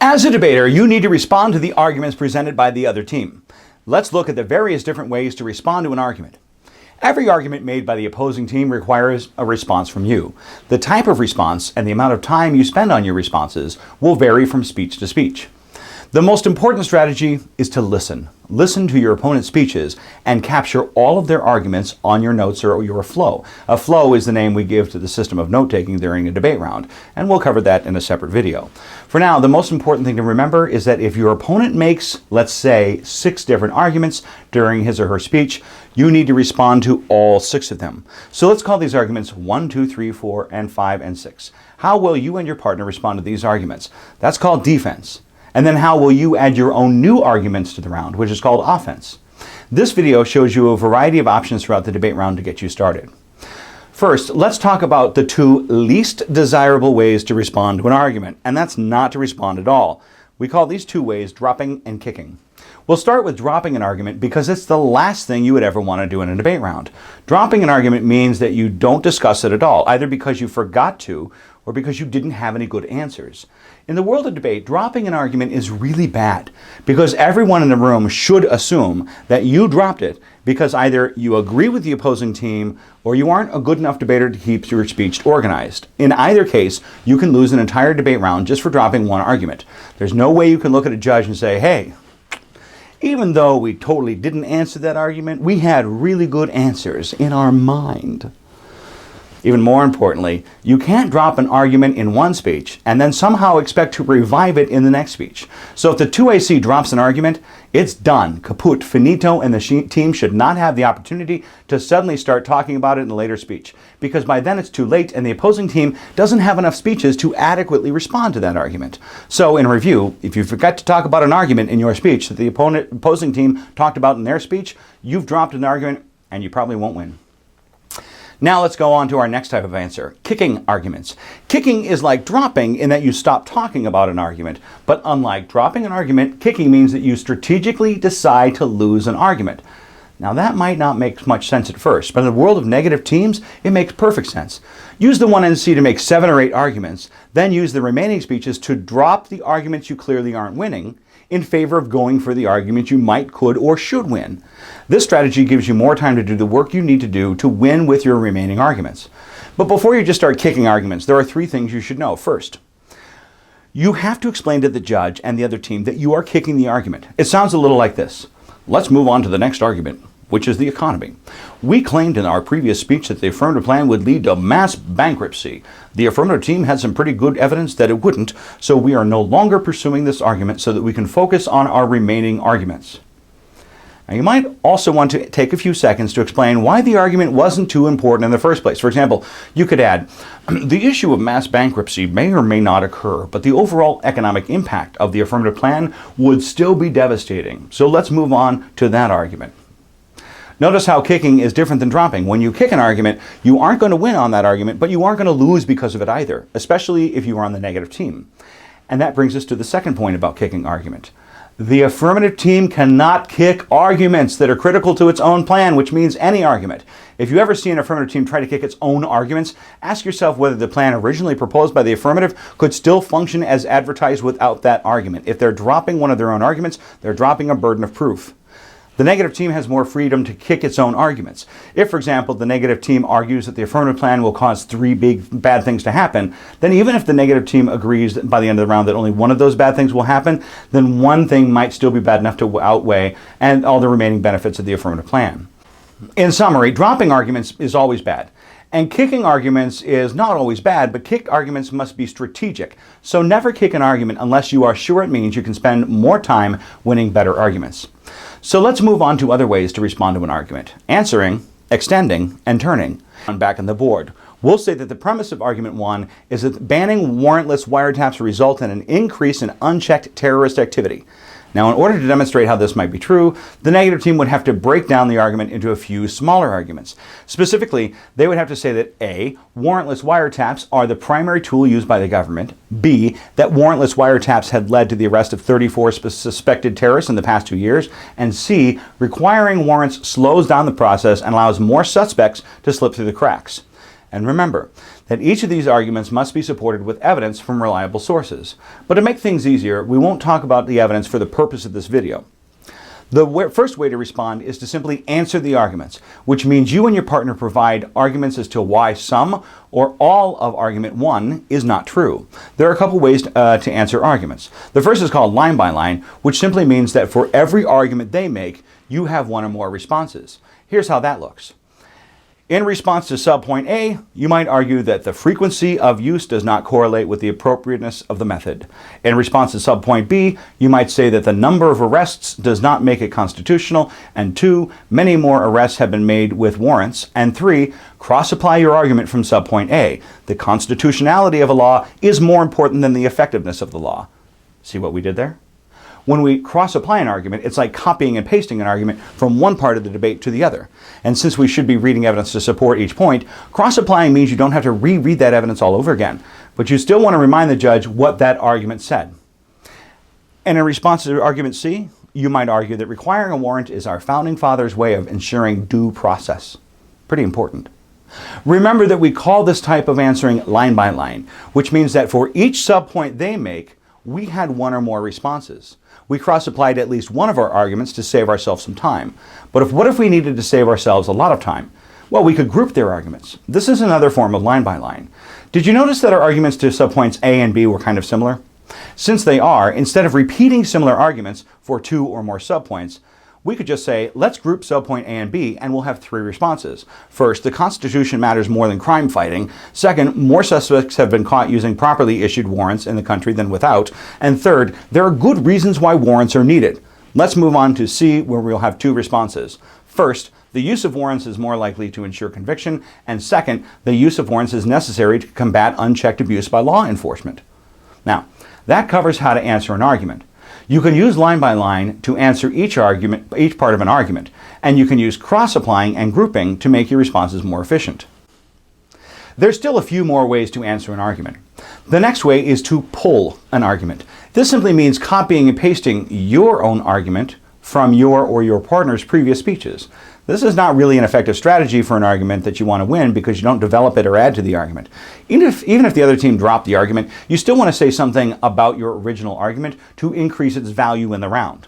As a debater, you need to respond to the arguments presented by the other team. Let's look at the various different ways to respond to an argument. Every argument made by the opposing team requires a response from you. The type of response and the amount of time you spend on your responses will vary from speech to speech. The most important strategy is to listen. Listen to your opponent's speeches and capture all of their arguments on your notes or your flow. A flow is the name we give to the system of note-taking during a debate round, and we'll cover that in a separate video. For now, the most important thing to remember is that if your opponent makes, let's say, 6 different arguments during his or her speech, you need to respond to all 6 of them. So let's call these arguments 1, 2, 3, 4, and 5, and 6. How will you and your partner respond to these arguments? That's called defense. And then how will you add your own new arguments to the round, which is called offense? This video shows you a variety of options throughout the debate round to get you started. First, let's talk about the 2 least desirable ways to respond to an argument, and that's not to respond at all. We call these 2 ways dropping and kicking. We'll start with dropping an argument because it's the last thing you would ever want to do in a debate round. Dropping an argument means that you don't discuss it at all, either because you forgot to or because you didn't have any good answers. In the world of debate, dropping an argument is really bad because everyone in the room should assume that you dropped it because either you agree with the opposing team or you aren't a good enough debater to keep your speech organized. In either case, you can lose an entire debate round just for dropping one argument. There's no way you can look at a judge and say, hey, even though we totally didn't answer that argument, we had really good answers in our mind. Even more importantly, you can't drop an argument in one speech and then somehow expect to revive it in the next speech. So if the 2AC drops an argument, it's done, kaput, finito, and the team should not have the opportunity to suddenly start talking about it in a later speech, because by then it's too late and the opposing team doesn't have enough speeches to adequately respond to that argument. So in review, if you forgot to talk about an argument in your speech that the opposing team talked about in their speech, you've dropped an argument and you probably won't win. Now let's go on to our next type of answer, kicking arguments. Kicking is like dropping in that you stop talking about an argument, but unlike dropping an argument, kicking means that you strategically decide to lose an argument. Now that might not make much sense at first, but in the world of negative teams, it makes perfect sense. Use the 1NC to make 7 or 8 arguments, then use the remaining speeches to drop the arguments you clearly aren't winning, in favor of going for the argument you might, could, or should win. This strategy gives you more time to do the work you need to do to win with your remaining arguments. But before you just start kicking arguments, there are 3 things you should know. First, you have to explain to the judge and the other team that you are kicking the argument. It sounds a little like this. Let's move on to the next argument, which is the economy. We claimed in our previous speech that the affirmative plan would lead to mass bankruptcy. The affirmative team had some pretty good evidence that it wouldn't, so we are no longer pursuing this argument so that we can focus on our remaining arguments. Now, you might also want to take a few seconds to explain why the argument wasn't too important in the first place. For example, you could add, the issue of mass bankruptcy may or may not occur, but the overall economic impact of the affirmative plan would still be devastating. So let's move on to that argument. Notice how kicking is different than dropping. When you kick an argument, you aren't going to win on that argument, but you aren't going to lose because of it either, especially if you are on the negative team. And that brings us to the second point about kicking argument. The affirmative team cannot kick arguments that are critical to its own plan, which means any argument. If you ever see an affirmative team try to kick its own arguments, ask yourself whether the plan originally proposed by the affirmative could still function as advertised without that argument. If they're dropping one of their own arguments, they're dropping a burden of proof. The negative team has more freedom to kick its own arguments. If, for example, the negative team argues that the affirmative plan will cause 3 bad things to happen, then even if the negative team agrees that by the end of the round that only one of those bad things will happen, then one thing might still be bad enough to outweigh and all the remaining benefits of the affirmative plan. In summary, dropping arguments is always bad. And kicking arguments is not always bad, but kick arguments must be strategic. So never kick an argument unless you are sure it means you can spend more time winning better arguments. So let's move on to other ways to respond to an argument. Answering, extending, and turning. Back on the board. We'll say that the premise of argument 1 is that banning warrantless wiretaps result in an increase in unchecked terrorist activity. Now, in order to demonstrate how this might be true, the negative team would have to break down the argument into a few smaller arguments. Specifically, they would have to say that A, warrantless wiretaps are the primary tool used by the government, B, that warrantless wiretaps had led to the arrest of 34 suspected terrorists in the past 2 years, and C, requiring warrants slows down the process and allows more suspects to slip through the cracks. And remember that each of these arguments must be supported with evidence from reliable sources. But to make things easier, we won't talk about the evidence for the purpose of this video. The first way to respond is to simply answer the arguments, which means you and your partner provide arguments as to why some or all of argument 1 is not true. There are a couple ways to answer arguments. The first is called line by line, which simply means that for every argument they make, you have one or more responses. Here's how that looks. In response to subpoint A, you might argue that the frequency of use does not correlate with the appropriateness of the method. In response to subpoint B, you might say that the number of arrests does not make it constitutional, and 2, many more arrests have been made with warrants, and 3, cross-apply your argument from subpoint A. The constitutionality of a law is more important than the effectiveness of the law. See what we did there? When we cross-apply an argument, it's like copying and pasting an argument from one part of the debate to the other. And since we should be reading evidence to support each point, cross-applying means you don't have to reread that evidence all over again, but you still want to remind the judge what that argument said. And in response to argument C, you might argue that requiring a warrant is our founding fathers' way of ensuring due process. Pretty important. Remember that we call this type of answering line by line, which means that for each subpoint they make, we had one or more responses. We cross-applied at least one of our arguments to save ourselves some time. But what if we needed to save ourselves a lot of time? Well, we could group their arguments. This is another form of line by line. Did you notice that our arguments to subpoints A and B were kind of similar? Since they are, instead of repeating similar arguments for 2 or more subpoints, we could just say, let's group subpoint A and B, and we'll have 3 responses. First, the Constitution matters more than crime fighting. Second, more suspects have been caught using properly issued warrants in the country than without. And third, there are good reasons why warrants are needed. Let's move on to C, where we'll have 2 responses. First, the use of warrants is more likely to ensure conviction. And second, the use of warrants is necessary to combat unchecked abuse by law enforcement. Now, that covers how to answer an argument. You can use line by line to answer each part of an argument, and you can use cross-applying and grouping to make your responses more efficient. There's still a few more ways to answer an argument. The next way is to pull an argument. This simply means copying and pasting your own argument from your or your partner's previous speeches. This is not really an effective strategy for an argument that you want to win because you don't develop it or add to the argument. Even if the other team dropped the argument, you still want to say something about your original argument to increase its value in the round.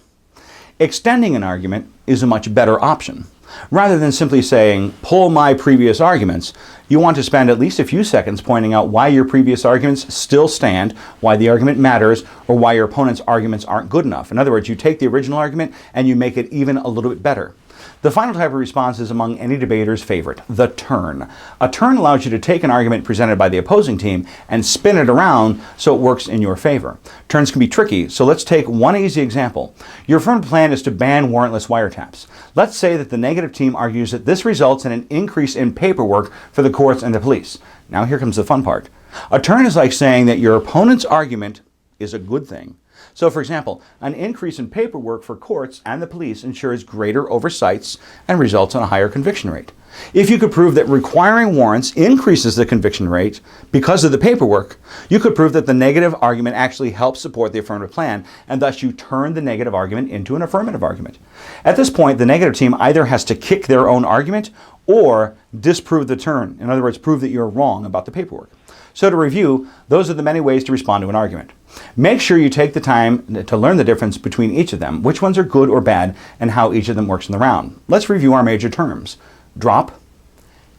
Extending an argument is a much better option. Rather than simply saying, pull my previous arguments, you want to spend at least a few seconds pointing out why your previous arguments still stand, why the argument matters, or why your opponent's arguments aren't good enough. In other words, you take the original argument and you make it even a little bit better. The final type of response is among any debater's favorite, the turn. A turn allows you to take an argument presented by the opposing team and spin it around so it works in your favor. Turns can be tricky, so let's take one easy example. Your affirmative plan is to ban warrantless wiretaps. Let's say that the negative team argues that this results in an increase in paperwork for the courts and the police. Now here comes the fun part. A turn is like saying that your opponent's argument is a good thing. So, for example, an increase in paperwork for courts and the police ensures greater oversights and results in a higher conviction rate. If you could prove that requiring warrants increases the conviction rate because of the paperwork, you could prove that the negative argument actually helps support the affirmative plan, and thus you turn the negative argument into an affirmative argument. At this point, the negative team either has to kick their own argument or disprove the turn. In other words, prove that you're wrong about the paperwork. So to review, those are the many ways to respond to an argument. Make sure you take the time to learn the difference between each of them, which ones are good or bad, and how each of them works in the round. Let's review our major terms. Drop,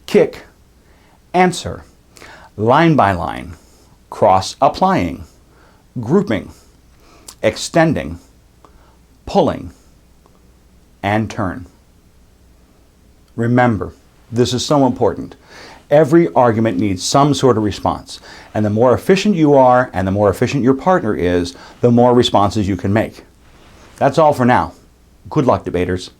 kick, answer, line by line, cross-applying, grouping, extending, pulling, and turn. Remember, this is so important. Every argument needs some sort of response. And the more efficient you are and the more efficient your partner is, the more responses you can make. That's all for now. Good luck, debaters.